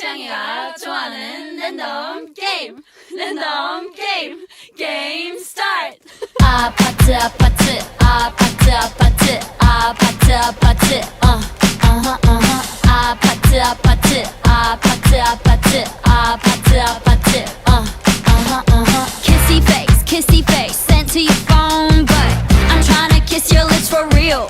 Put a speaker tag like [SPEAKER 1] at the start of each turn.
[SPEAKER 1] 짱이가 좋아하는 랜덤 게임 게임 스타트.
[SPEAKER 2] 아파트 아파트 아파트 아파트 아파트 아파트 아파트 아파트 아파트 아파트 아파트 아파트 kissy face sent to your phone but I'm trying to kiss your lips for real.